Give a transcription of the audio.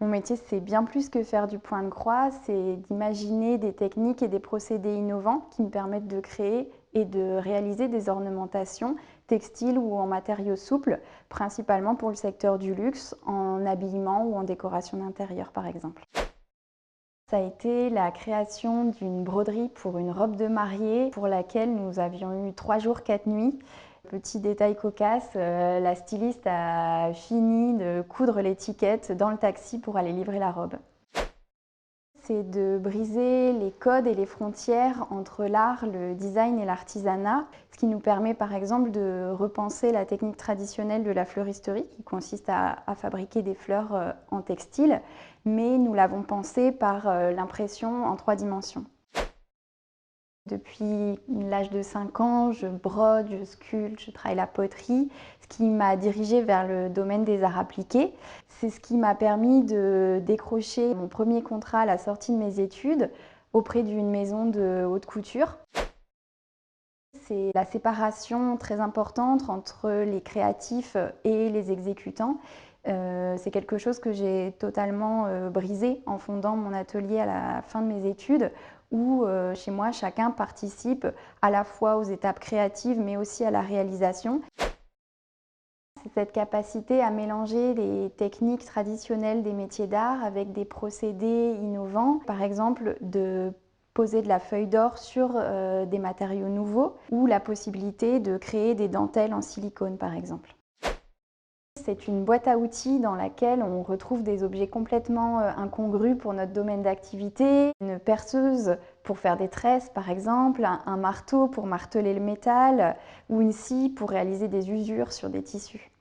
Mon métier, c'est bien plus que faire du point de croix, c'est d'imaginer des techniques et des procédés innovants qui me permettent de créer et de réaliser des ornementations textiles ou en matériaux souples, principalement pour le secteur du luxe, en habillement ou en décoration d'intérieur par exemple. Ça a été la création d'une broderie pour une robe de mariée pour laquelle nous avions eu 3 jours, 4 nuits. Petit détail cocasse, la styliste a fini de coudre l'étiquette dans le taxi pour aller livrer la robe. C'est de briser les codes et les frontières entre l'art, le design et l'artisanat, ce qui nous permet par exemple de repenser la technique traditionnelle de la fleuristerie qui consiste à fabriquer des fleurs en textile, mais nous l'avons pensé par l'impression en 3 dimensions. Depuis l'âge de 5 ans, je brode, je sculpte, je travaille la poterie, ce qui m'a dirigée vers le domaine des arts appliqués. C'est ce qui m'a permis de décrocher mon premier contrat à la sortie de mes études auprès d'une maison de haute couture. C'est la séparation très importante entre les créatifs et les exécutants. C'est quelque chose que j'ai totalement brisé en fondant mon atelier à la fin de mes études où chez moi chacun participe à la fois aux étapes créatives mais aussi à la réalisation. C'est cette capacité à mélanger les techniques traditionnelles des métiers d'art avec des procédés innovants, par exemple de poser de la feuille d'or sur des matériaux nouveaux ou la possibilité de créer des dentelles en silicone par exemple. C'est une boîte à outils dans laquelle on retrouve des objets complètement incongrus pour notre domaine d'activité. Une perceuse pour faire des tresses par exemple, un marteau pour marteler le métal ou une scie pour réaliser des usures sur des tissus.